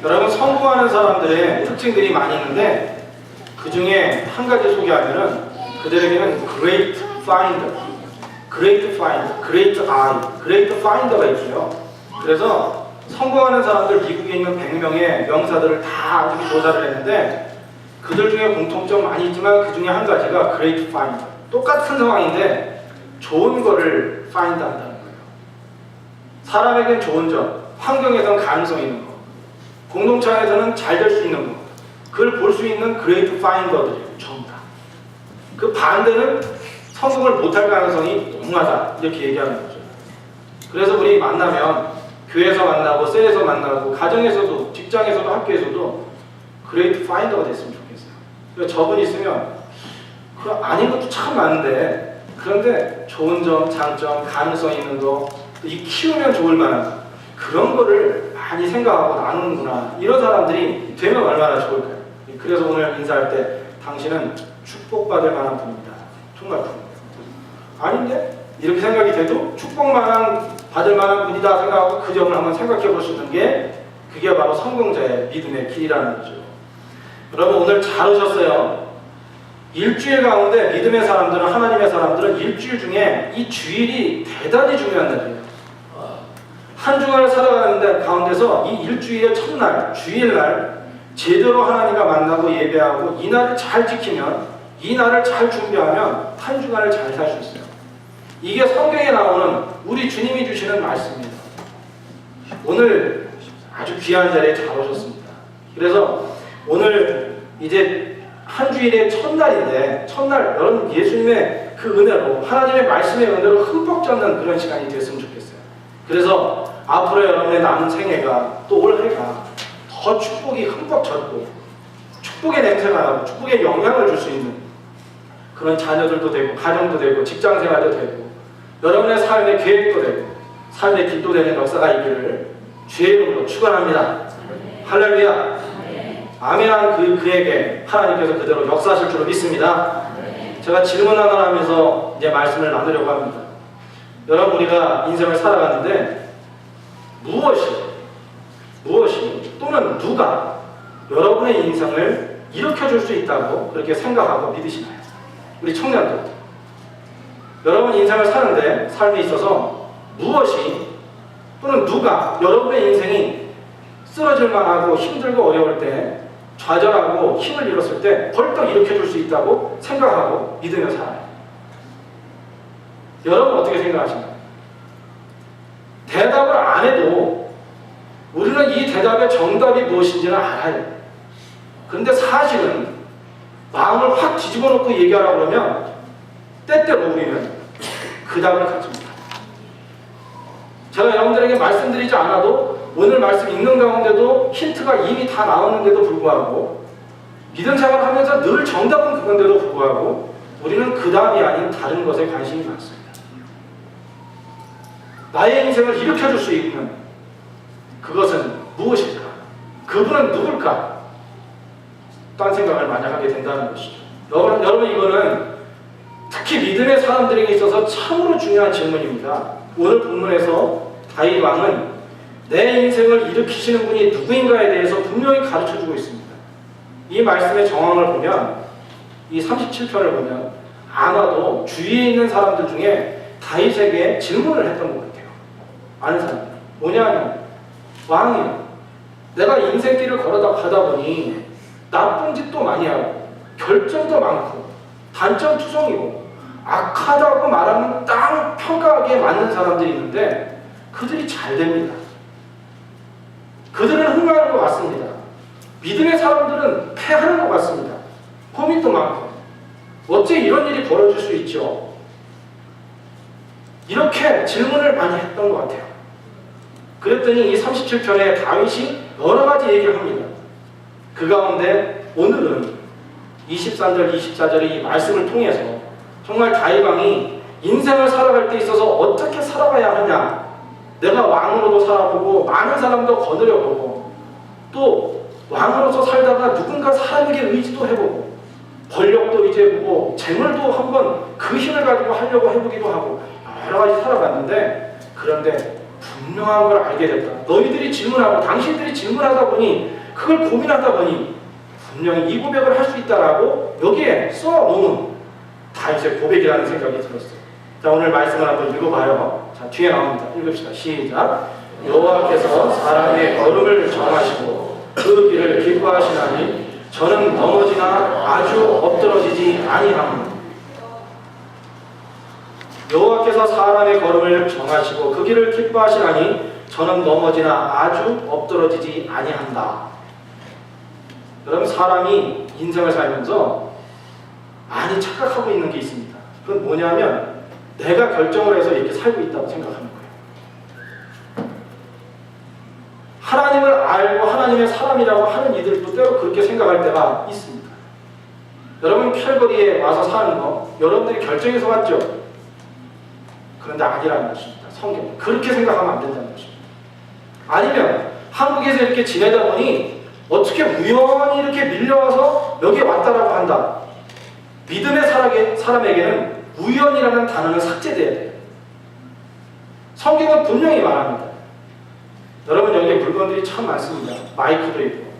여러분, 성공하는 사람들의 특징들이 많이 있는데 그 중에 한 가지 소개하면은 그들에게는 great finder, great eye, great finder가 있어요. 그래서 성공하는 사람들, 미국에 있는 100명의 명사들을 다 아주 조사를 했는데 그들 중에 공통점 많이 있지만 그 중에 한 가지가 great finder. 똑같은 상황인데 좋은 거를 find 한다는 거예요. 사람에겐 좋은 점, 환경에선 가능성 있는 거, 공동체 안에서는 잘 될 수 있는 거, 그걸 볼 수 있는 great finder들이에요. 전부 다. 그 반대는 성공을 못할 가능성이 농후하다, 이렇게 얘기하는 거죠. 그래서 우리 만나면 교회에서 만나고 셀에서 만나고 가정에서도 직장에서도 학교에서도 great finder가 됐으면 좋겠어요. 그러니까 저분 있으면 아닌 것도 참 많은데 그런데 좋은 점, 장점, 가능성 있는 거, 이 키우면 좋을 만한 그런 거를 많이 생각하고 나누는구나. 이런 사람들이 되면 얼마나 좋을까요? 그래서 오늘 인사할 때 당신은 축복받을 만한 분입니다. 정말 분입니다. 아닌데? 이렇게 생각이 돼도 받을 만한 분이다 생각하고 그 점을 한번 생각해 보시는 게 그게 바로 성공자의 믿음의 길이라는 거죠. 여러분, 오늘 잘 오셨어요. 일주일 가운데 믿음의 사람들은, 하나님의 사람들은 일주일 중에 이 주일이 대단히 중요한 날이에요. 한 주간을 살아가는데 가운데서 이 일주일의 첫날, 주일날 제대로 하나님과 만나고 예배하고 이 날을 잘 지키면, 이 날을 잘 준비하면 한 주간을 잘 살 수 있어요. 이게 성경에 나오는 우리 주님이 주시는 말씀입니다. 오늘 아주 귀한 자리에 잘 오셨습니다. 그래서 오늘 이제 한 주일의 첫날인데, 첫날 여러분 예수님의 그 은혜로, 하나님의 말씀의 은혜로 흠뻑 젖는 그런 시간이 됐으면 좋겠어요. 그래서 앞으로 여러분의 남은 생애가, 또 올해가 더 축복이 흠뻑 젖고 축복의 냄새가 나고 축복의 영향을 줄 수 있는 그런 자녀들도 되고 가정도 되고 직장생활도 되고 여러분의 삶의 계획도 되고 삶의 길도 되는 역사가 있기를 주의 이름으로 축원합니다. 할렐루야. 아멘한 그에게 하나님께서 그대로 역사하실 줄로 믿습니다. 제가 질문 하나 하면서 이제 말씀을 나누려고 합니다. 여러분, 우리가 인생을 살아가는데 무엇이 또는 누가 여러분의 인생을 일으켜줄 수 있다고 그렇게 생각하고 믿으시나요? 우리 청년들, 여러분 인생을 사는데, 삶에 있어서 무엇이 또는 누가 여러분의 인생이 쓰러질 만하고 힘들고 어려울 때, 좌절하고 힘을 잃었을 때 벌떡 일으켜줄 수 있다고 생각하고 믿으며 살아요. 여러분 어떻게 생각하십니까? 대답을 안 해도 우리는 이 대답의 정답이 무엇인지는 알아요. 그런데 사실은 마음을 확 뒤집어 놓고 얘기하라고 그러면 때때로 우리는 그 답을 갖습니다. 제가 여러분들에게 말씀드리지 않아도 오늘 말씀 읽는 가운데도 힌트가 이미 다 나오는데도 불구하고, 믿음 생활하면서 늘 정답은 그건데도 불구하고 우리는 그 답이 아닌 다른 것에 관심이 많습니다. 나의 인생을 일으켜줄 수 있는 그것은 무엇일까? 그분은 누굴까? 딴 생각을 많이 하게 된다는 것이죠. 여러분, 이거는 특히 믿음의 사람들에게 있어서 참으로 중요한 질문입니다. 오늘 본문에서 다윗 왕은 내 인생을 일으키시는 분이 누구인가에 대해서 분명히 가르쳐주고 있습니다. 이 말씀의 정황을 보면, 이 37편을 보면 아마도 주위에 있는 사람들 중에 다윗에게 질문을 했던 것 같아요. 아는 사람. 뭐냐면, 왕이요, 내가 인생길을 가다 보니 나쁜 짓도 많이 하고 결점도 많고 단점투성이고 악하다고 말하는 땅 평가하기에 맞는 사람들이 있는데 그들이 잘 됩니다. 그들은 흥하는 것 같습니다. 믿음의 사람들은 패하는 것 같습니다. 고민도 많고 어째 이런 일이 벌어질 수 있죠? 이렇게 질문을 많이 했던 것 같아요. 그랬더니 이 37편에 다윗이 여러 가지 얘기를 합니다. 그 가운데 오늘은 23절, 24절의 이 말씀을 통해서 정말 다윗 왕이 인생을 살아갈 때 있어서 어떻게 살아가야 하냐, 내가 왕으로도 살아보고 많은 사람도 거느려보고 또 왕으로서 살다가 누군가 사람에게 의지도 해보고 권력도 이제보고 재물도 한번 그 힘을 가지고 하려고 해보기도 하고 여러 가지 살아갔는데, 그런데 분명한 걸 알게 됐다. 너희들이 질문하고 당신들이 질문하다 보니 그걸 고민하다 보니 분명히 이 고백을 할 수 있다라고 여기에 써놓은 다 이제 고백이라는 생각이 들었어요. 자, 오늘 말씀을 한번 읽어봐요. 자, 뒤에 나옵니다. 읽읍시다. 시작. 여호와께서 사람의 걸음을 정하시고 그 길을 기뻐하시나니 저는 넘어지나 아주 엎드러지지 아니하노니. 여호와께서 사람의 걸음을 정하시고 그 길을 기뻐하시나니 저는 넘어지나 아주 엎드러지지 아니한다. 여러분, 사람이 인생을 살면서 많이 착각하고 있는 게 있습니다. 그건 뭐냐면 내가 결정을 해서 이렇게 살고 있다고 생각하는 거예요. 하나님을 알고 하나님의 사람이라고 하는 이들도 때로 그렇게 생각할 때가 있습니다. 여러분, 캘거리에 와서 사는 거 여러분들이 결정해서 왔죠? 그런데 아니라는 것입니다. 성경은 그렇게 생각하면 안 된다는 것입니다. 아니면 한국에서 이렇게 지내다 보니 어떻게 우연히 이렇게 밀려와서 여기에 왔다라고 한다. 믿음의 사람에게는 우연이라는 단어는 삭제돼야 돼요. 성경은 분명히 말합니다. 여러분, 여기에 물건들이 참 많습니다. 마이크도 있고.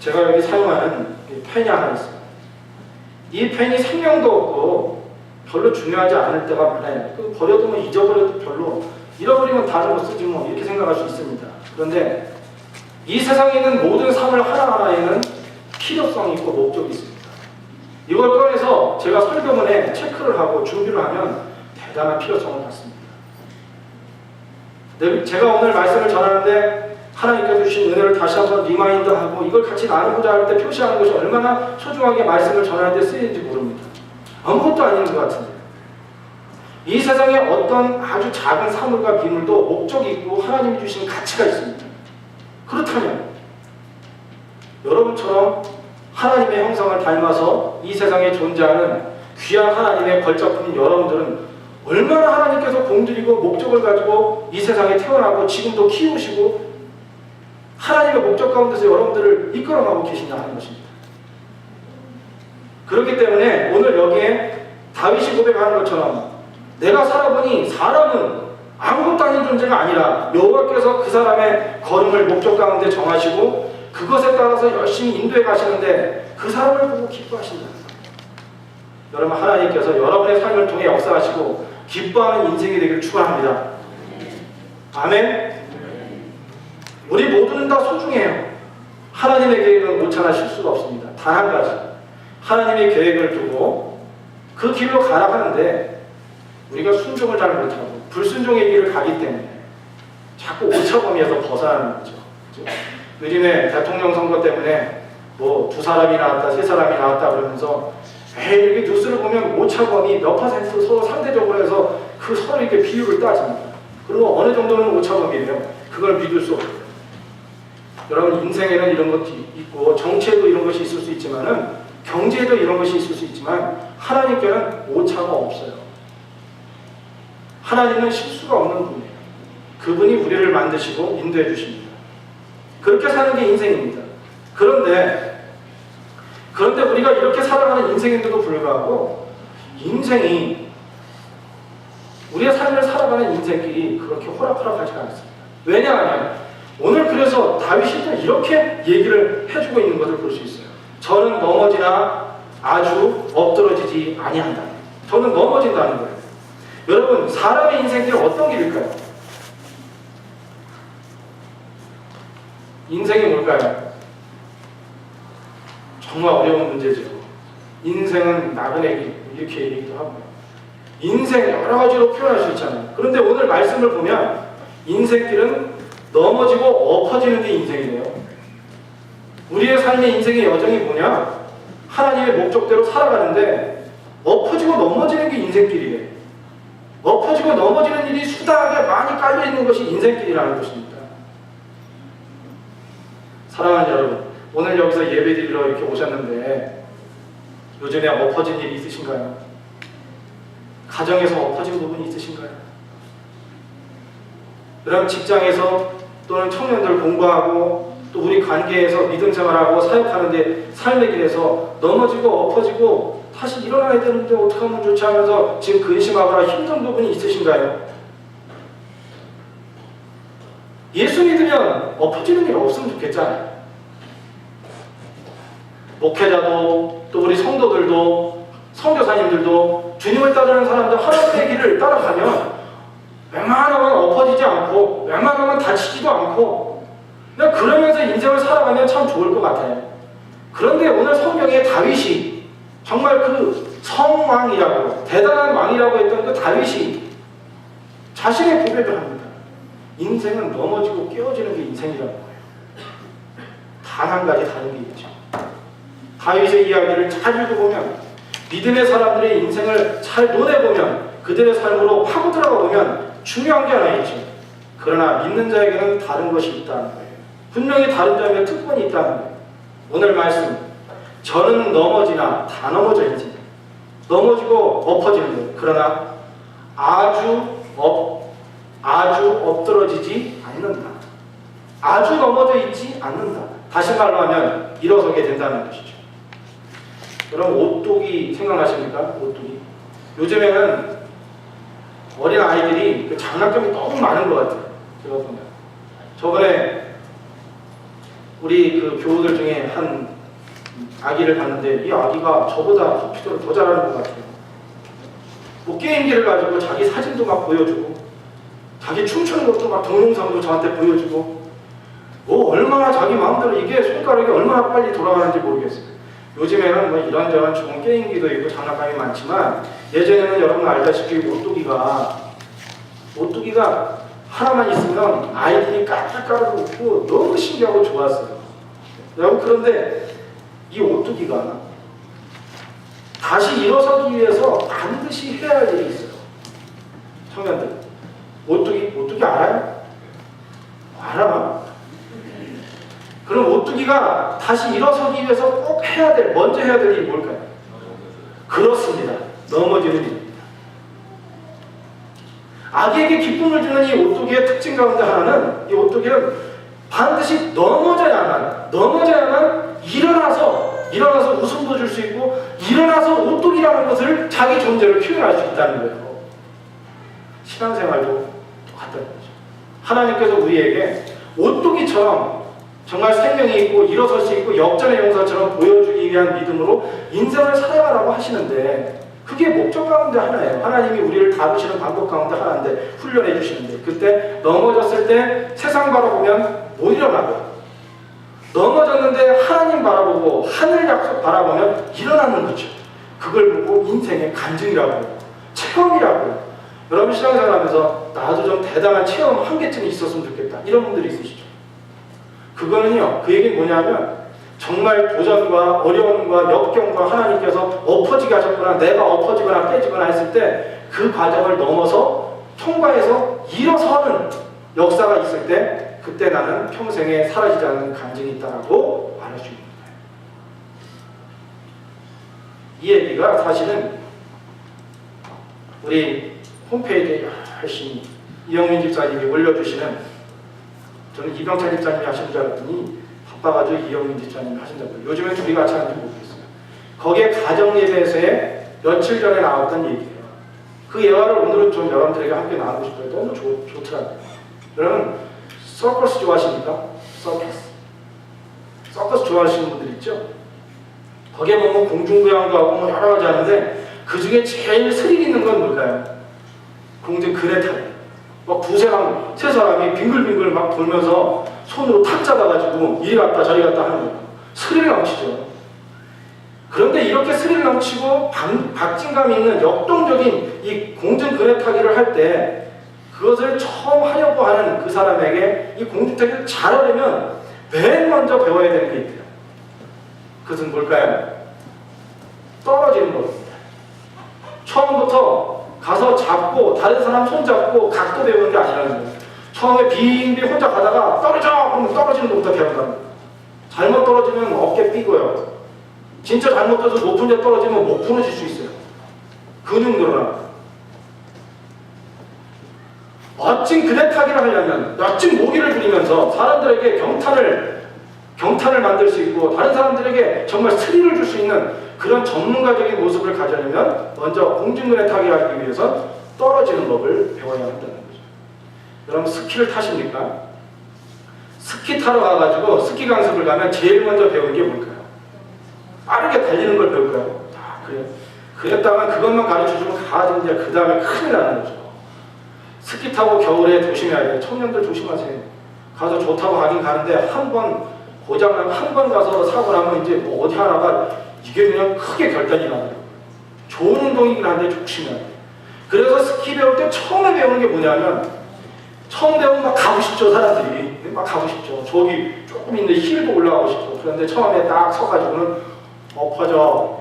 제가 여기 사용하는 펜이 하나 있어요. 이 펜이 생명도 없고 별로 중요하지 않을 때가 많아요. 버려두면 잊어버려도 별로, 잃어버리면 다른 거 쓰지 뭐, 이렇게 생각할 수 있습니다. 그런데 이 세상에 있는 모든 삶을 하나하나에는 필요성이 있고 목적이 있습니다. 이걸 꺼내서 제가 설교문에 체크를 하고 준비를 하면 대단한 필요성을 갖습니다. 제가 오늘 말씀을 전하는데 하나님께서 주신 은혜를 다시 한번 리마인드하고 이걸 같이 나누고자 할 때 표시하는 것이 얼마나 소중하게 말씀을 전하는 데 쓰이는지 모릅니다. 아무것도 아닌 것 같은데 이 세상에 어떤 아주 작은 사물과 비물도 목적이 있고 하나님이 주신 가치가 있습니다. 그렇다면 여러분처럼 하나님의 형상을 닮아서 이 세상에 존재하는 귀한 하나님의 걸작품인 여러분들은 얼마나 하나님께서 공들이고 목적을 가지고 이 세상에 태어나고 지금도 키우시고 하나님의 목적 가운데서 여러분들을 이끌어가고 계신다 하는 것입니다. 그렇기 때문에 오늘 여기에 다윗이 고백하는 것처럼 내가 살아보니 사람은 아무것도 아닌 존재가 아니라 여호와께서 그 사람의 걸음을 목적 가운데 정하시고 그것에 따라서 열심히 인도해 가시는데 그 사람을 보고 기뻐하신다. 여러분, 하나님께서 여러분의 삶을 통해 역사하시고 기뻐하는 인생이 되기를 축원합니다. 아멘. 우리 모두는 다 소중해요. 하나님의 계획은 오차나 실수가 없습니다. 단 한 가지, 하나님의 계획을 두고 그 길로 가라 하는데 우리가 순종을 잘 못하고 불순종의 길을 가기 때문에 자꾸 오차범위에서 벗어나는 거죠. 요즘에 대통령 선거 때문에 뭐 2사람이 나왔다, 3사람이 나왔다 그러면서 매일 이렇게 뉴스를 보면 오차범위 몇 퍼센트 서로 상대적으로 해서 그 서로 이렇게 비율을 따집니다. 그리고 어느 정도는 오차범위예요. 그걸 믿을 수 없어요. 여러분, 인생에는 이런 것이 있고 정치에도 이런 것이 있을 수 있지만은 경제에도 이런 것이 있을 수 있지만 하나님께는 오차가 없어요. 하나님은 실수가 없는 분이에요. 그분이 우리를 만드시고 인도해 주십니다. 그렇게 사는 게 인생입니다. 그런데 우리가 이렇게 살아가는 인생인데도 불구하고 인생이 우리의 삶을 살아가는 인생길이 그렇게 호락호락하지가 않습니다. 왜냐하면 오늘 그래서 다윗이 또 이렇게 얘기를 해주고 있는 것을 볼 수 있어요. 저는 넘어지나 아주 엎드러지지 아니한다. 저는 넘어진다는 거예요. 여러분, 사람의 인생길은 어떤 길일까요? 인생이 뭘까요? 정말 어려운 문제죠. 인생은 나그네 길, 이렇게 얘기도 하고 인생 여러 가지로 표현할 수 있잖아요. 그런데 오늘 말씀을 보면 인생길은 넘어지고 엎어지는 게 인생이래요. 우리의 삶의 인생의 여정이 뭐냐? 하나님의 목적대로 살아가는데 엎어지고 넘어지는 게 인생길이래요. 엎어지고 넘어지는 일이 수다하게 많이 깔려있는 것이 인생길이라는 것입니다. 사랑하는 여러분, 오늘 여기서 예배드리러 이렇게 오셨는데 요즘에 엎어진 일이 있으신가요? 가정에서 엎어진 부분이 있으신가요? 여러분, 직장에서 또는 청년들 공부하고 또 우리 관계에서 믿음 생활하고 사역하는데 삶의 길에서 넘어지고 엎어지고 다시 일어나야 되는데 어떻게 하면 좋지 하면서 지금 근심하거나 힘든 부분이 있으신가요? 예수 믿으면 엎어지는 일 없으면 좋겠잖아요. 목회자도 또 우리 성도들도 선교사님들도 주님을 따르는 사람들 하나님의 길을 따라가면 웬만하면 엎어지지 않고 웬만하면 다치지도 않고 그냥 그러면서 인생을 살아가면 참 좋을 것 같아요. 그런데 오늘 성경에 다윗이 정말 그 성왕이라고 대단한 왕이라고 했던 그 다윗이 자신의 고백을 합니다. 인생은 넘어지고 깨어지는 게 인생이라는 거예요. 단 한 가지 다른 게 있죠. 다윗의 이야기를 잘 읽어보면 믿음의 사람들의 인생을 잘 논해보면 그들의 삶으로 파고 들어가 보면 중요한 게 하나 있죠. 그러나 믿는 자에게는 다른 것이 있다는 거예요. 분명히 다른 점에 특권이 있다는 거예요. 오늘 말씀 저는 넘어지나 다 넘어져 있지. 넘어지고 엎어지는 거예요. 그러나 아주 엎드러지지 않는다. 아주 넘어져 있지 않는다. 다시 말로 하면 일어서게 된다는 것이죠. 여러분 오뚜기 생각나십니까? 오뚜기. 요즘에는 어린 아이들이 그 장난감이 너무 많은 것 같아요. 제가 보면 저번에 우리 그 교우들 중에 한 아기를 봤는데 이 아기가 저보다 컴퓨터를 더 잘하는 것 같아요. 뭐 게임기를 가지고 자기 사진도 막 보여주고 자기 춤추는 것도 막 동영상도 저한테 보여주고 뭐 얼마나 자기 마음대로 이게 손가락이 얼마나 빨리 돌아가는지 모르겠어요. 요즘에는 뭐 이런저런 좋은 게임기도 있고 장난감이 많지만 예전에는 여러분 알다시피 오뚜기가 하나만 있으면 아이들이 깔깔깔 웃고 너무 신기하고 좋았어요. 여러분 그런데 이 오뚜기가 다시 일어서기 위해서 반드시 해야 할 일이 있어요. 청년들 오뚜기 알아요? 알아. 그럼 오뚜기가 다시 일어서기 위해서 꼭 먼저 해야 될 일이 뭘까요? 그렇습니다. 넘어지는 일입니다. 아기에게 기쁨을 주는 이 오뚜기의 특징 가운데 하나는 이 오뚜기는 반드시 넘어져야만 일어나서 웃음도 줄 수 있고 일어나서 오뚜기라는 것을 자기 존재를 표현할 수 있다는 거예요. 신앙생활도 똑같다는 거죠. 하나님께서 우리에게 오뚜기처럼 정말 생명이 있고 일어설 수 있고 역전의 용사처럼 보여주기 위한 믿음으로 인생을 살아가라고 하시는데 그게 목적 가운데 하나예요. 하나님이 우리를 다루시는 방법 가운데 하나인데 훈련해 주시는데 그때 넘어졌을 때 세상 바라보면 못 일어나고요. 넘어졌는데 하나님 바라보고 하늘 약속 바라보면 일어나는 거죠. 그걸 보고 인생의 간증이라고 해요. 체험이라고 해요. 여러분 신앙생활하면서 나도 좀 대단한 체험 한 개쯤 있었으면 좋겠다. 이런 분들이 있으시죠. 그거는요. 그 얘기는 뭐냐면 정말 도전과 어려움과 역경과 하나님께서 엎어지게 하셨거나 내가 엎어지거나 깨지거나 했을 때 그 과정을 넘어서 통과해서 일어서는 역사가 있을 때 그때 나는 평생에 사라지지 않는 간증이 있다라고 말할 수 있는 거예요. 이 얘기가 사실은 우리 홈페이지에 열심히 이영민 집사님이 올려주시는 저는 이병찬 집사님이 하신 줄 알았더니 바빠가지고 이영민 집사님이 하신다고요. 요즘에 둘이 같이 하는지 모르겠어요. 거기에 가정예배에서의 며칠 전에 나왔던 얘기예요. 그 예화를 오늘은 좀 여러분들에게 함께 나누고 싶어요. 너무 좋더라고요. 여러분 서커스 좋아하십니까? 서커스 좋아하시는 분들 있죠? 거기에 보면 공중부양도 하고 뭐 여러 가지 하는데 그 중에 제일 스릴 있는 건 뭘까요? 공중 그네타기. 막 세 사람이 빙글빙글 막 돌면서 손으로 탁 잡아가지고 이리 갔다 저리 갔다 하는 거예요. 스릴 넘치죠. 그런데 이렇게 스릴 넘치고 박진감 있는 역동적인 이 공중 그네타기를 할 때 그것을 처음 하려고 하는 그 사람에게 이 공중타기를 잘하려면 맨 먼저 배워야 되는 게 있대요. 그것은 뭘까요? 떨어지는 겁니다. 처음부터 가서 잡고 다른 사람 손 잡고 각도 배우는 게 아니라는 거예요. 처음에 빙빙 혼자 가다가 떨어져! 그러면 떨어지는 것부터 배운다는 거예요. 잘못 떨어지면 어깨 삐고요. 진짜 잘못돼서 높은 데 떨어지면 목 부러질 수 있어요. 근육 늘어나. 멋진 그네타기를 하려면 멋진 모기를 부리면서 사람들에게 경탄을 만들 수 있고 다른 사람들에게 정말 스릴을 줄 수 있는 그런 전문가적인 모습을 가지려면 먼저 공중그네타기를 하기 위해서 떨어지는 법을 배워야 한다는 거죠. 여러분 스키를 타십니까? 스키 타러 가가지고 스키 강습을 가면 제일 먼저 배우는 게 뭘까요? 빠르게 달리는 걸 배울까요? 그래요. 그랬다면 그것만 가르쳐주면 가지 이제 그 다음에 큰일 나는 거죠. 스키 타고 겨울에 조심해야 돼요. 청년들 조심하세요. 가서 좋다고 가긴 가는데 한 번 고장나면 한 번 가서 사고 나면 이제 뭐 어디 하나가 이게 그냥 크게 결단이 나요. 좋은 운동이긴 한데 조심해야 돼요. 그래서 스키 배울 때 처음에 배우는 게 뭐냐면 처음 배우면 막 가고 싶죠. 사람들이 막 가고 싶죠. 저기 조금 있는데 힐도 올라가고 싶고. 그런데 처음에 딱 서가지고는 엎어져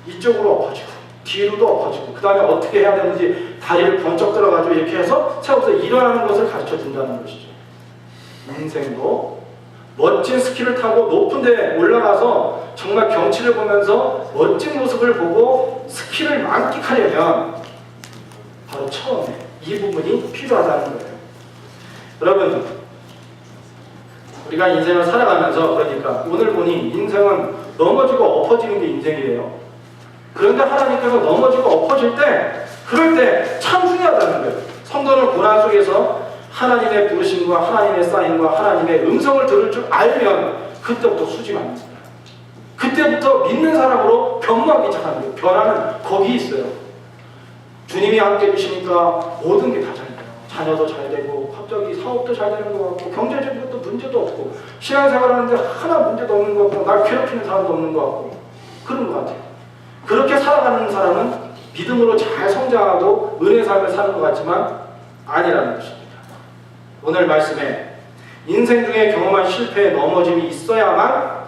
이쪽으로 엎어지고 뒤로도 엎어지고 그 다음에 어떻게 해야 되는지 다리를 번쩍 들어가지고 이렇게 해서 세워서 일어나는 것을 가르쳐 준다는 것이죠. 인생도 멋진 스키를 타고 높은 데 올라가서 정말 경치를 보면서 멋진 모습을 보고 스키를 만끽하려면 바로 처음에 이 부분이 필요하다는 거예요. 여러분, 우리가 인생을 살아가면서 그러니까 오늘 보니 인생은 넘어지고 엎어지는 게 인생이에요. 그런데 하나님께서 넘어지고 엎어질 때 그럴 때 참 중요하다는 거예요. 성도는 고난 속에서 하나님의 부르심과 하나님의 사인과 하나님의 음성을 들을 줄 알면 그때부터 수직합니다. 그때부터 믿는 사람으로 변모하기 시작하는 거예요. 변화는 거기 있어요. 주님이 함께 해주시니까 모든 게 다 잘 돼요. 자녀도 잘 되고 갑자기 사업도 잘 되는 것 같고 경제적인 것도 문제도 없고 신앙생활 하는데 하나 문제도 없는 것 같고 날 괴롭히는 사람도 없는 것 같고 그런 것 같아요. 그렇게 살아가는 사람은 믿음으로 잘 성장하고 은혜의 삶을 사는 것 같지만 아니라는 것입니다. 오늘 말씀에 인생 중에 경험한 실패에 넘어짐이 있어야만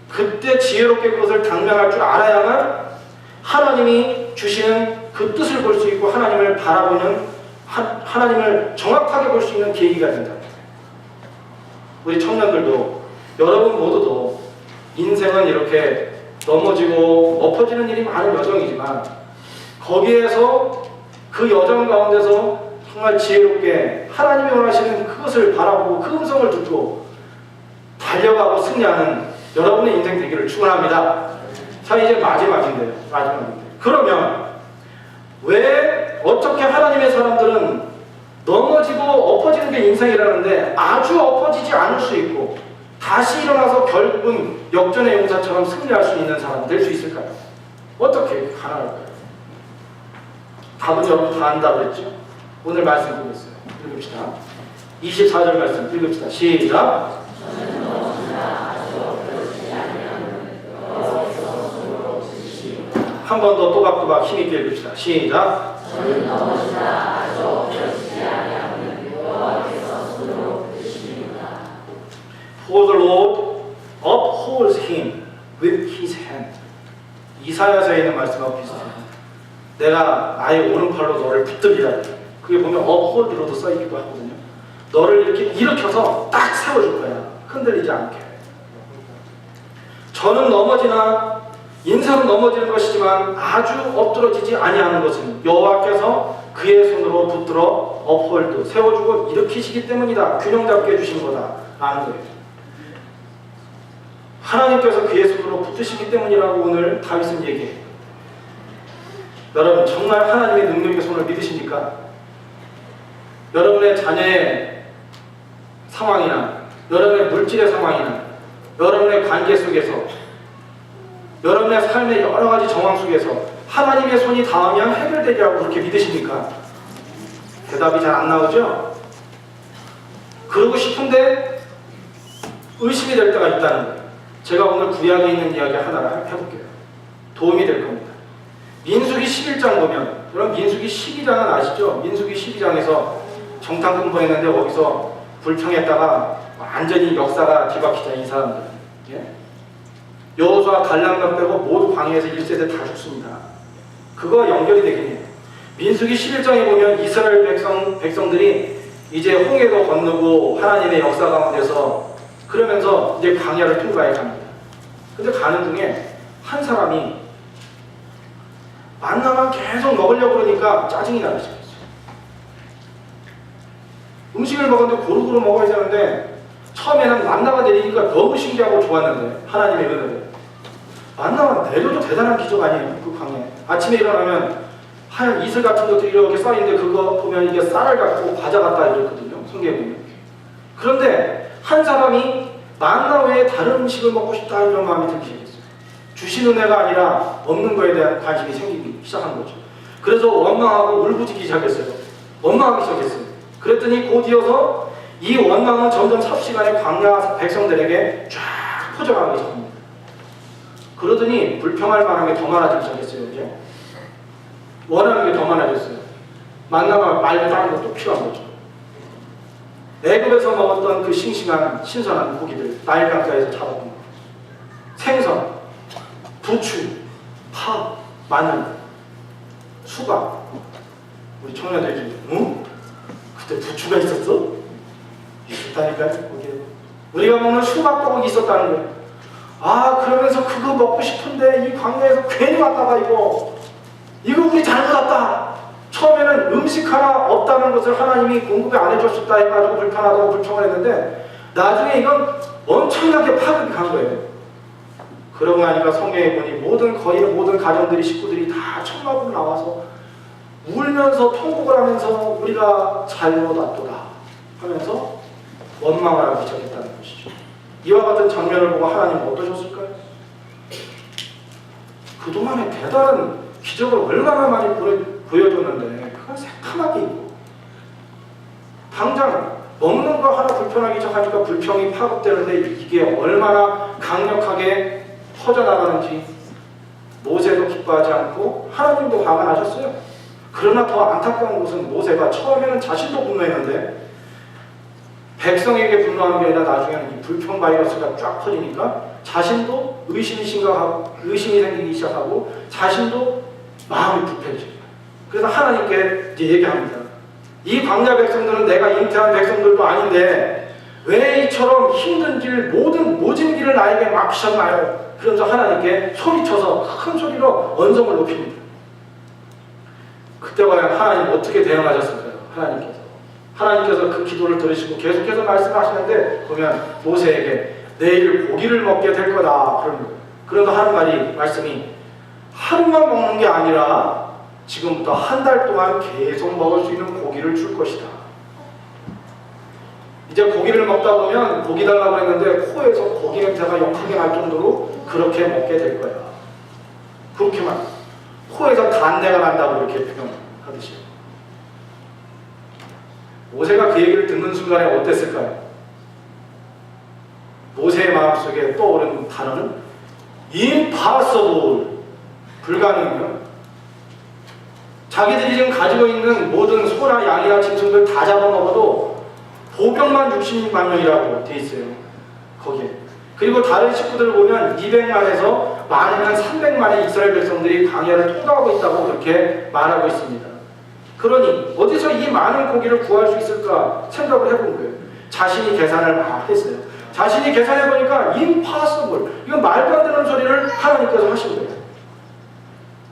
그때 지혜롭게 그것을 당면할 줄 알아야만 하나님이 주시는 그 뜻을 볼 수 있고 하나님을 바라보는 하나님을 정확하게 볼 수 있는 계기가 된다. 우리 청년들도 여러분 모두도 인생은 이렇게 넘어지고 엎어지는 일이 많은 여정이지만 거기에서 그 여정 가운데서 정말 지혜롭게 하나님이 원하시는 그것을 바라보고 그 음성을 듣고 달려가고 승리하는 여러분의 인생 되기를 축원합니다. 자, 이제 마지막인데요. 그러면 왜 어떻게 하나님의 사람들은 넘어지고 엎어지는 게 인생이라는데 아주 엎어지지 않을 수 있고 다시 일어나서 결국은 역전의 용사처럼 승리할 수 있는 사람 될 수 있을까요? 어떻게 가능할까요? 답은 여러분 다 안다고 했죠? 오늘 말씀 보겠어요. 읽읍시다. 24절 말씀 읽읍시다. 시작. 한 번 더 또박또박 힘있게 읽읍시다. 시작. For the Lord upholds him with his hand. 이사야서에 있는 말씀하고 비슷해요. 내가 나의 오른팔로 너를 붙들리라. 그게 보면 uphold로도 써있기도 하거든요. 너를 이렇게 일으켜서 딱 세워줄 거야. 흔들리지 않게. 저는 넘어지나 인생은 넘어지는 것이지만 아주 엎드러지지 아니하는 것은 여호와께서 그의 손으로 붙들어 uphold 세워주고 일으키시기 때문이다. 균형 잡게 해주신 거다. 라는 거예요. 하나님께서 그의 손으로 붙드시기 때문이라고 오늘 다윗은 얘기해요. 여러분 정말 하나님의 능력의 손을 믿으십니까? 여러분의 자녀의 상황이나 여러분의 물질의 상황이나 여러분의 관계 속에서 여러분의 삶의 여러 가지 정황 속에서 하나님의 손이 닿으면 해결되리라고 그렇게 믿으십니까? 대답이 잘 안 나오죠? 그러고 싶은데 의심이 될 때가 있다는 거예요. 제가 오늘 구약에 있는 이야기 하나를 해볼게요. 도움이 될 겁니다. 민수기 11장 보면 여러분 민수기 12장은 아시죠? 민수기 12장에서 정탐 근무했는데 거기서 불평했다가 완전히 역사가 뒤바뀌자 이 사람들. 예? 여호수아 갈렙만 빼고 모두 광야에서 1세대 다 죽습니다. 그거 연결이 되긴 해요. 민수기 11장에 보면 이스라엘 백성들이 이제 홍해도 건너고 하나님의 역사 가운데서 그러면서 이제 광야를 통과해 갑니다. 근데 가는 중에 한 사람이 만나만 계속 먹으려고 그러니까 짜증이 나기 시작했어요. 음식을 먹었는데 고루고루 먹어야 되는데 처음에는 만나가 내리니까 너무 신기하고 좋았는데 하나님의 은혜를 만나가 내려도 대단한 기적 아니에요. 그 광야에 아침에 일어나면 하얀 이슬 같은 것들이 이렇게 쌓이는데 그거 보면 이게 쌀을 갖고 과자 같다 이랬거든요. 성경에 보면 그런데 한 사람이 만나 외에 다른 음식을 먹고 싶다 이런 마음이 들기 시작했어요. 주신 은혜가 아니라 없는 거에 대한 관심이 생기기 시작한 거죠. 그래서 원망하고 울부짖기 시작했어요. 원망하기 시작했어요. 그랬더니 곧 이어서 이 원망은 점점 삽시간에 광야 백성들에게 쫙 퍼져가기 시작합니다. 그러더니 불평할 만한 게 더 많아지기 시작했어요. 이제 원하는 게 더 많아졌어요. 만나면 말고 다른 것도 필요한 거죠. 애굽에서 먹었던 그 싱싱한 신선한 고기들, 나일 강가에서 잡아온 생선, 부추, 파, 마늘, 수박. 우리 청년들이 응? 그때 부추가 있었어? 있었다니까요. 거기에 우리가 먹는 수박떡이 있었다는 거예요. 아, 그러면서 그거 먹고 싶은데 이 광야에서 괜히 왔다가 이거 우리 잘못 왔다. 처음에는 음식 하나 없다는 것을 하나님이 공급을 안 해줬었다 해가지고 불편하다고 불평을 했는데 나중에 이건 엄청나게 파급이 간 거예요. 그러고 나니까 성경에 보니 거의 모든 가정들이 식구들이 다 천막으로 나와서 울면서 통곡을 하면서 우리가 잘못 왔도다 하면서 원망을 하기 시작했다는 것이죠. 이와 같은 장면을 보고 하나님은 어떠셨을까요? 그동안에 대단한 기적을 얼마나 많이 보여줬는데 그걸 새카맣게 입고 당장 먹는 거 하나 불편하기 시작하니까 불평이 파급되는데 이게 얼마나 강력하게 퍼져나가는지 모세도 기뻐하지 않고 하나님도 화가 나셨어요. 그러나 더 안타까운 것은 모세가 처음에는 자신도 분노했는데 백성에게 분노하는 게 아니라 나중에는 이 불평 바이러스가 쫙 퍼지니까 자신도 의심이 생기기 시작하고 자신도 마음이 불편해집니다. 그래서 하나님께 이제 얘기합니다. 이 광야 백성들은 내가 잉태한 백성들도 아닌데 왜 이처럼 힘든 길 모진 길을 나에게 맡기셨나요? 그러면서 하나님께 소리쳐서 큰 소리로 언성을 높입니다. 그때 과연 하나님 어떻게 대응하셨을까요? 하나님께서 그 기도를 들으시고 계속해서 말씀하시는데 보면 모세에게 내일 고기를 먹게 될 거다 그러는 거예요. 그런데 하는 말씀이 하루만 먹는 게 아니라 지금부터 한 달 동안 계속 먹을 수 있는 고기를 줄 것이다. 이제 고기를 먹다 보면 고기 달라고 했는데 코에서 고기 냄새가 역하게 날 정도로 그렇게 먹게 될 거야. 그렇게만 코에서 단내가 난다고 이렇게 표현하듯이. 모세가 그 얘기를 듣는 순간에 어땠을까요? 모세의 마음속에 떠오른 단어는 impossible, 불가능해요. 자기들이 지금 가지고 있는 모든 소나 양이나 짐승들 다 잡아먹어도 보병만 60만 명이라고 돼 있어요. 거기에. 그리고 다른 식구들을 보면 200만에서 많으면 300만의 이스라엘 백성들이 광야를 통과하고 있다고 그렇게 말하고 있습니다. 그러니 어디서 이 많은 고기를 구할 수 있을까 생각을 해본 거예요. 자신이 계산을 막 했어요. 자신이 계산해보니까 impossible, 이건 말도 안 되는 소리를 하나님께서 하신 거예요.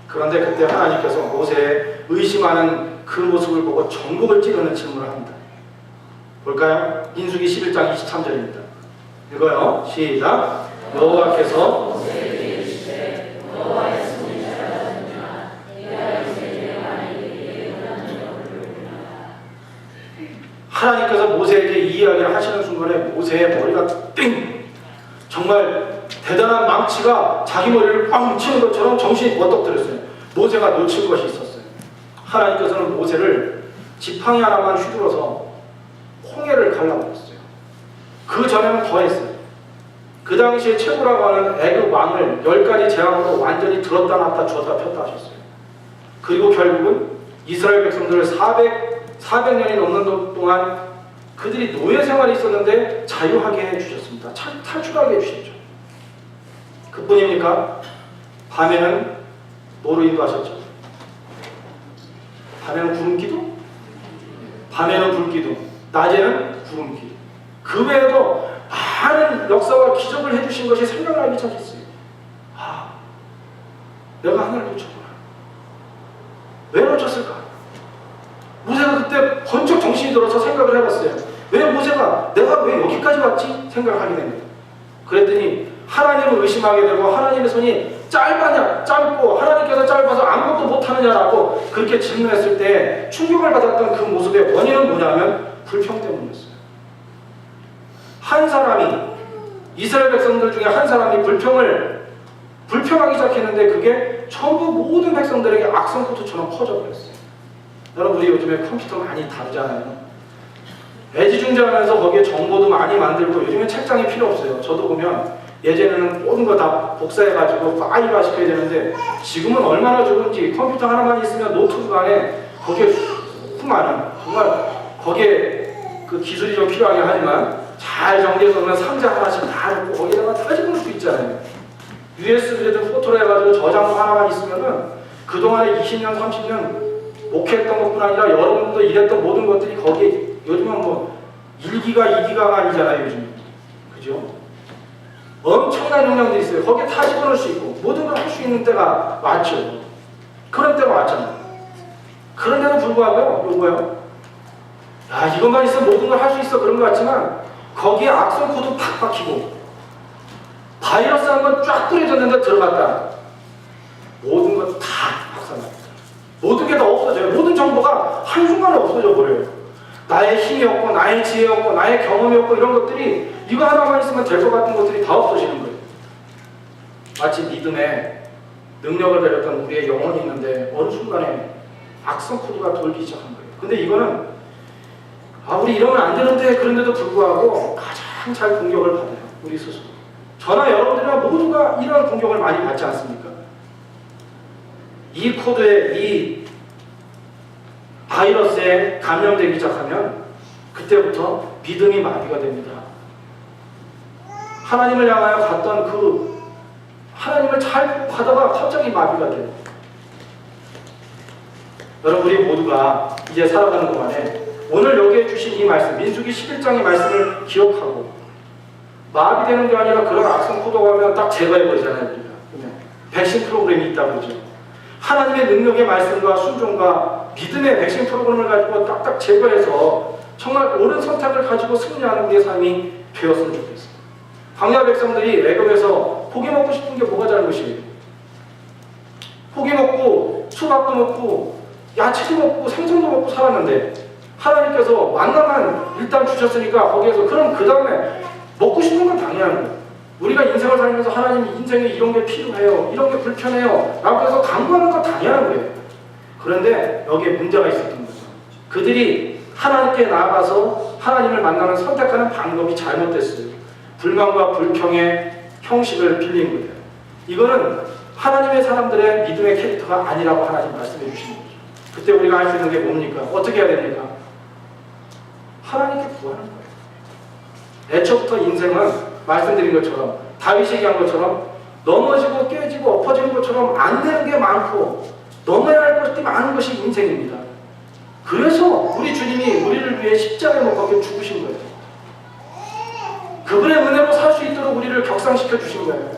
그런데 그때 하나님께서 모세의 의심하는 그 모습을 보고 전곡을 찌르는 질문을 합니다. 볼까요? 민수기 11장 23절입니다. 읽어요. 시작. 여호와께서 하나님께서 모세에게 이 이야기를 하시는 순간에 모세의 머리가 띵! 정말 대단한 망치가 자기 머리를 빵 치는 것처럼 정신이 번쩍 들었어요. 모세가 놓칠 것이 있었어요. 하나님께서는 모세를 지팡이 하나만 휘둘러서 홍해를 갈라버렸어요. 그 전에는 더 했어요. 그 당시에 최고라고 하는 애굽 왕을 10가지 재앙으로 완전히 들었다 놨다 줬다 폈다 하셨어요. 그리고 결국은 이스라엘 백성들을 400년이 넘는 동안 그들이 노예 생활이 있었는데 자유하게 해주셨습니다. 탈출하게 해주셨죠. 그뿐입니까? 밤에는 뭐로 인도하셨죠? 밤에는 구름기둥? 밤에는 불기둥, 낮에는 구름기둥. 그 외에도 많은 역사와 기적을 해주신 것이 생각나기 시작했어요. 아, 내가 하나님을 놓쳤구나. 왜 놓쳤을까? 모세가 그때 번쩍 정신이 들어서 생각을 해봤어요. 왜 모세가 내가 왜 여기까지 왔지? 생각을 하게 됩니다. 그랬더니 하나님을 의심하게 되고 하나님의 손이 짧고 하나님께서 짧아서 아무것도 못하느냐라고 그렇게 질문했을 때 충격을 받았던 그 모습의 원인은 뭐냐면 불평 때문이었어요. 한 사람이, 이스라엘 백성들 중에 한 사람이 불평하기 시작했는데 그게 전부 모든 백성들에게 악성 코드처럼 퍼져버렸어요. 여러분, 우리 요즘에 컴퓨터 많이 다루잖아요. 애지중지하면서 거기에 정보도 많이 만들고 요즘에 책장이 필요 없어요. 저도 보면 예전에는 모든 거 다 복사해가지고 파일화 시켜야 되는데 지금은 얼마나 좋은지 컴퓨터 하나만 있으면 노트북 안에 거기에 수많은, 정말 거기에 그 기술이 좀 필요하긴 하지만 잘 정리해서 오면 상자 하나씩 다 놓고 거기다가 다 집어넣을 수 있잖아요. USB든 포토로 해가지고 저장고 하나만 있으면은 그동안에 20년, 30년 목회했던 것뿐 아니라 여러분도 일했던 모든 것들이 거기에, 요즘은 뭐 1기가 2기가가 아니잖아요. 요즘, 그죠? 엄청난 용량들이 있어요. 거기에 다 집어넣을 수 있고 모든 걸 할 수 있는 때가 왔죠. 그런 때가 왔잖아요. 그런데도 불구하고 요거요, 야, 이것만 있으면 모든 걸 할 수 있어, 그런 것 같지만 거기에 악성 코드 팍 박히고 바이러스 한 번 쫙 뿌려졌는데 들어갔다, 모든 것 다 박살납니다. 모든 게 다 없어져요. 모든 정보가 한순간에 없어져 버려요. 나의 힘이 없고 나의 지혜 없고 나의 경험이 없고 이런 것들이, 이거 하나만 있으면 될 것 같은 것들이 다 없어지는 거예요. 마치 믿음에 능력을 가졌던 우리의 영혼이 있는데 어느 순간에 악성 코드가 돌기 시작한 거예요. 근데 이거는 우리 이러면 안 되는데, 그런데도 불구하고 가장 잘 공격을 받아요. 우리 스스로. 저나 여러분들이나 모두가 이런 공격을 많이 받지 않습니까? 이 코드에, 이 바이러스에 감염되기 시작하면 그때부터 믿음이 마비가 됩니다. 하나님을 향하여 갔던 그 하나님을 잘 가다가 갑자기 마비가 돼요. 여러분, 우리 모두가 이제 살아가는 동안에 오늘 여기에 주신 이 말씀, 민수기 11장의 말씀을 기억하고 마비되는 게 아니라 그런 악성 코드가 하면 딱 제거해버리잖아요. 우리가. 백신 프로그램이 있다고 그러죠. 하나님의 능력의 말씀과 순종과 믿음의 백신 프로그램을 가지고 딱딱 제거해서 정말 옳은 선택을 가지고 승리하는 우리의 삶이 되었으면 좋겠어요. 광야 백성들이 애굽에서 고기 먹고 싶은 게 뭐가 잘못이에요? 고기 먹고 수박도 먹고 야채도 먹고 생선도 먹고 살았는데 하나님께서 만나만 일단 주셨으니까 거기에서, 그럼 그 다음에 먹고 싶은 건 당연한 거예요. 우리가 인생을 살면서 하나님, 인생에 이런 게 필요해요, 이런 게 불편해요 라고 해서 강구하는 건 당연한 거예요. 그런데 여기에 문제가 있었던 거죠. 그들이 하나님께 나아가서 하나님을 만나는, 선택하는 방법이 잘못됐어요. 불만과 불평의 형식을 빌린 거예요. 이거는 하나님의 사람들의 믿음의 캐릭터가 아니라고 하나님 말씀해 주시는 거죠. 그때 우리가 할 수 있는 게 뭡니까? 어떻게 해야 됩니까? 하나님께 구하는 거예요. 애초부터 인생은 말씀드린 것처럼, 다윗이 얘기한 것처럼 넘어지고 깨지고 엎어지는 것처럼 안 되는 게 많고 넘어야 할 것이 많은 것이 인생입니다. 그래서 우리 주님이 우리를 위해 십자가에 못 박혀 죽으신 거예요. 그분의 은혜로 살 수 있도록 우리를 격상시켜 주신 거예요.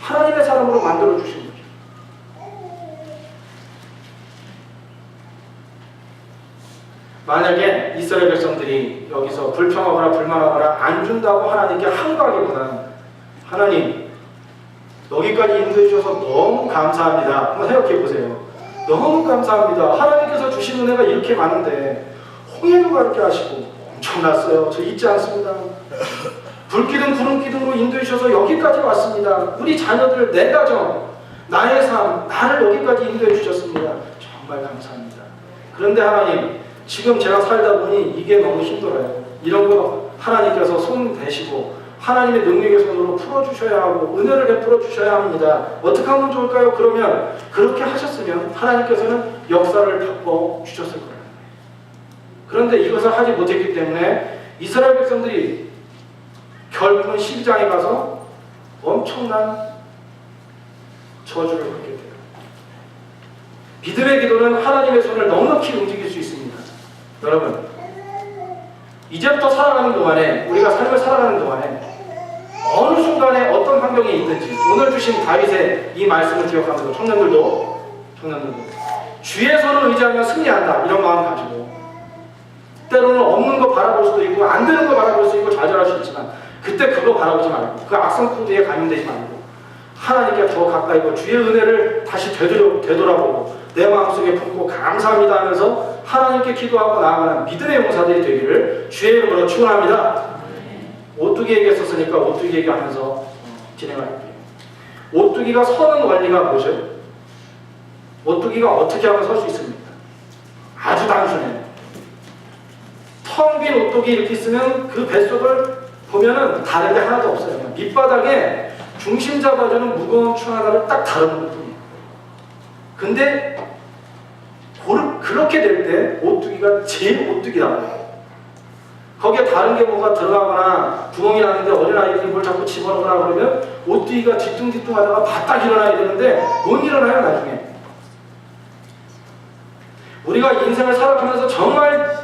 하나님의 사람으로 만들어 주신 거예요. 만약에 이스라엘 백성들이 여기서 불평하거나 불만하거나 안 준다고 하나님께 항거하기보다는, 하나님 여기까지 인도해 주셔서 너무 감사합니다, 한번 생각해 보세요. 너무 감사합니다. 하나님께서 주신 은혜가 이렇게 많은데 홍해도 가르게 하시고 엄청났어요. 저 잊지 않습니다. 불기둥 구름기둥으로 인도해 주셔서 여기까지 왔습니다. 우리 자녀들, 내 가정, 나의 삶, 나를 여기까지 인도해 주셨습니다. 정말 감사합니다. 그런데 하나님, 지금 제가 살다 보니 이게 너무 힘들어요. 이런 거 하나님께서 손 대시고 하나님의 능력의 손으로 풀어주셔야 하고 은혜를 베풀어 주셔야 합니다. 어떻게 하면 좋을까요? 그러면 그렇게 하셨으면 하나님께서는 역사를 바꿔 주셨을 거예요. 그런데 이것을 하지 못했기 때문에 이스라엘 백성들이 결국은 12장에 가서 엄청난 저주를 받게 돼요. 믿음의 기도는 하나님의 손을 넉넉히 움직일 수 있습니다. 여러분, 이제부터 살아가는 동안에, 우리가 삶을 살아가는 동안에 어느 순간에 어떤 환경에 있든지, 오늘 주신 다윗의 이 말씀을 기억하면서 청년들도 주의 손을 의지하며 승리한다, 이런 마음 가지고, 때로는 없는 거 바라볼 수도 있고 안 되는 거 바라볼 수 있고 좌절할 수 있지만 그때 그거 바라보지 말고, 그 악성 코드에 감염되지 말고 하나님께 더 가까이 고 주의 은혜를 다시 되돌아보고 내 마음속에 품고 감사합니다 하면서 하나님께 기도하고 나아가는 믿음의 용사들이 되기를 주의 이름으로 축원합니다. 오뚜기에게 썼으니까 오뚜기 얘기하면서 진행할게요. 오뚜기가 서는 원리가 뭐죠? 오뚜기가 어떻게 하면 설 수 있습니까? 아주 단순해요. 텅 빈 오뚜기 이렇게 쓰면 그 뱃속을 보면은 다른 게 하나도 없어요. 그냥 밑바닥에 중심 잡아주는 무거운 충 하나를 딱 다루는 것뿐이에요. 근데 그렇게 될 때 오뚜기가 제일 오뚜기라고요. 거기에 다른 게 뭐가 들어가거나 구멍이 나는데 어린아이들이 뭘 자꾸 집어넣거나 그러면 오뚜기가 뒤뚱뒤뚱 하다가 바짝 일어나야 되는데 못 일어나요 나중에. 우리가 인생을 살아가면서 정말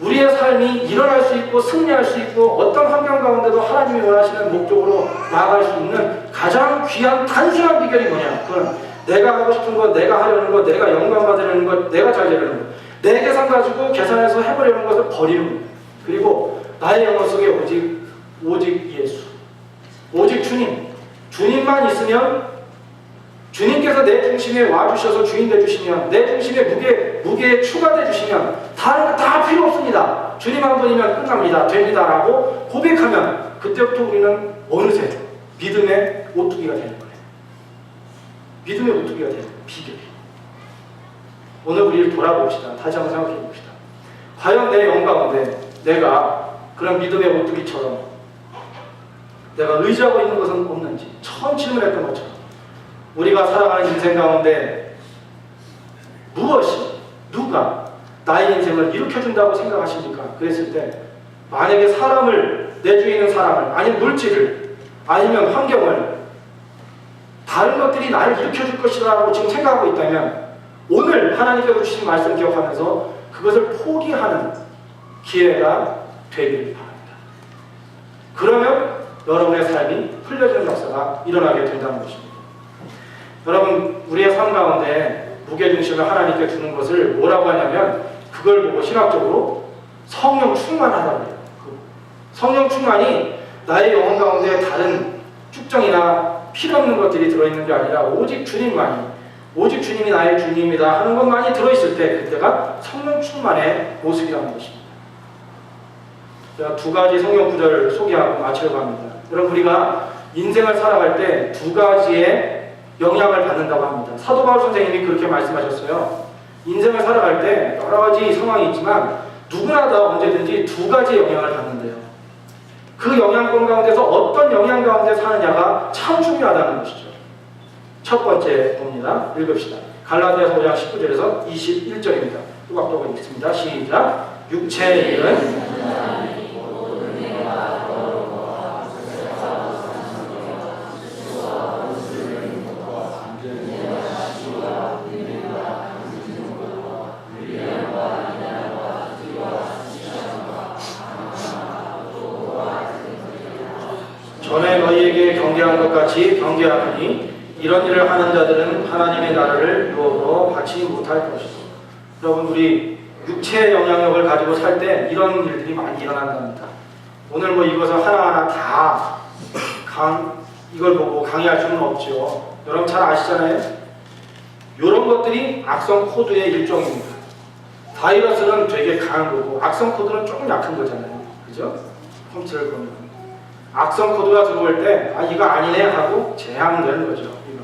우리의 삶이 일어날 수 있고 승리할 수 있고 어떤 환경 가운데도 하나님이 원하시는 목적으로 나아갈 수 있는 가장 귀한 단순한 비결이 뭐냐? 그건 내가 하고 싶은 것, 내가 하려는 것, 내가 영광 받으려는 것, 내가 잘 되려는 것, 내 계산 가지고 계산해서 해보려는 것을 버리는 것. 그리고 나의 영혼 속에 오직 예수, 오직 주님, 주님만 있으면 주님께서 내 중심에 와주셔서 주인 되주시면 내 중심에 무게에 추가돼 주시면 다른 거 다 필요 없습니다. 주님 한 분이면 끝납니다. 됩니다. 라고 고백하면 그때부터 우리는 어느새 믿음의 오뚜기가 되는 거예요. 믿음의 오뚜기가 되는 비결이. 오늘 우리를 돌아봅시다. 다시 한번 생각해 봅시다. 과연 내 영혼 가운데 내가 그런 믿음의 오뚜기처럼 내가 의지하고 있는 것은 없는지 처음 질문했던 것처럼 우리가 살아가는 인생 가운데 무엇이 누가 나의 인생을 일으켜준다고 생각하십니까? 그랬을 때 만약에 사람을 내 주위에 있는 사람을 아니면 물질을 아니면 환경을 다른 것들이 나를 일으켜줄 것이라고 지금 생각하고 있다면 오늘 하나님께서 주신 말씀 기억하면서 그것을 포기하는 기회가 되기를 바랍니다. 그러면 여러분의 삶이 풀려지는 역사가 일어나게 된다는 것입니다. 여러분 우리의 삶 가운데 무게중심을 하나님께 두는 것을 뭐라고 하냐면 그걸 보고 신학적으로 성령 충만하다고 해요. 성령 충만이 나의 영혼 가운데 다른 축정이나 필요없는 것들이 들어있는 게 아니라 오직 주님만이 오직 주님이 나의 주님이다 하는 것만이 들어있을 때 그때가 성령 충만의 모습이라는 것입니다. 제가 두 가지 성경 구절을 소개하고 마치려고 합니다. 여러분 우리가 인생을 살아갈 때 두 가지의 영향을 받는다고 합니다. 사도 바울 선생님이 그렇게 말씀하셨어요. 인생을 살아갈 때 여러 가지 상황이 있지만 누구나 다 언제든지 두 가지 영향을 받는데요. 그 영향권 가운데서 어떤 영향 가운데 사느냐가 참 중요하다는 것이죠. 첫 번째 봅니다. 읽읍시다. 갈라디아서 5장 19절에서 21절입니다. 또박또박 읽습니다. 시작. 육체의 일은 전에 너희에게 경계한 것 같이 경계하느니 이런 일을 하는 자들은 하나님의 나라를 유업으로 받지 못할 것이다. 여러분 우리 육체의 영향력을 가지고 살 때 이런 일들이 많이 일어난답니다. 오늘 뭐 이것을 하나하나 다 이걸 보고 강의할 수는 없죠. 여러분 잘 아시잖아요. 이런 것들이 악성 코드의 일종입니다. 바이러스는 되게 강한 거고 악성 코드는 조금 약한 거잖아요. 그죠? 컴퓨터를 보면 악성 코드가 들어올 때 이거 아니네 하고 제한되는 거죠. 이거.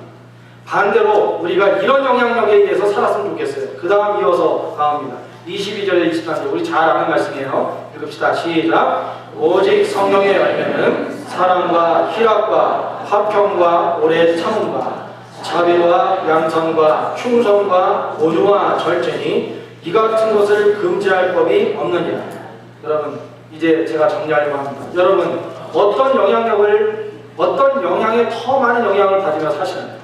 반대로 우리가 이런 영향력에 의해서 살았으면 좋겠어요. 그 다음 이어서 나옵니다. 22절에 23절 우리 잘 아는 말씀이에요. 읽읍시다. 시작. 오직 성령의 열매는 사랑과 희락과 화평과 오래 참음과 자비와 양선과 충성과 온유와 절제니 이 같은 것을 금지할 법이 없느니라. 여러분 이제 제가 정리하려고 합니다. 여러분 어떤 영향에 더 많은 영향을 받으며 사시나요?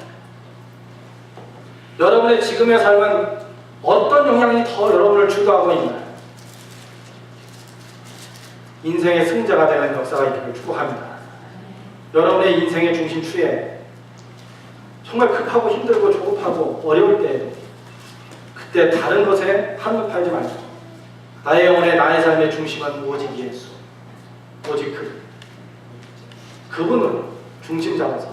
여러분의 지금의 삶은 어떤 영향이 더 여러분을 주도하고 있나요? 인생의 승자가 되는 역사가 있기를 축복합니다. 여러분의 인생의 중심추에 정말 급하고 힘들고 조급하고 어려울 때에도 그때 다른 것에 한눈 팔지 말고 나의 영혼의 나의 삶의 중심은 오직 예수, 오직 그분을 중심 잡아서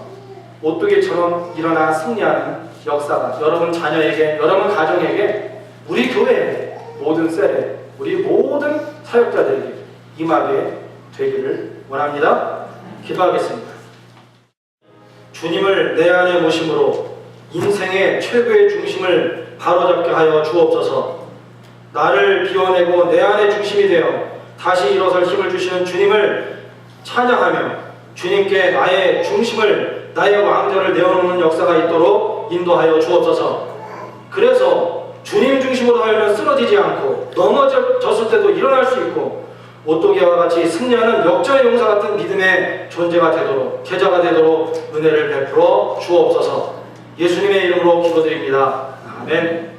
오뚜기처럼 일어나 승리하는 역사가 여러분 자녀에게, 여러분 가정에게, 우리 교회에, 모든 셀에, 우리 모든 사역자들에게 임하게 되기를 원합니다. 기도하겠습니다. 주님을 내 안에 모심으로 인생의 최고의 중심을 바로잡게 하여 주옵소서. 나를 비워내고 내 안의 중심이 되어 다시 일어설 힘을 주시는 주님을 찬양하며 주님께 나의 중심을, 나의 왕좌를 내어놓는 역사가 있도록 인도하여 주옵소서. 그래서 주님 중심으로 살면 쓰러지지 않고 넘어졌을 때도 일어날 수 있고 오또기와 같이 승리하는 역전의 용사 같은 믿음의 존재가 되도록, 계좌가 되도록 은혜를 베풀어 주옵소서. 예수님의 이름으로 기도드립니다. 아멘.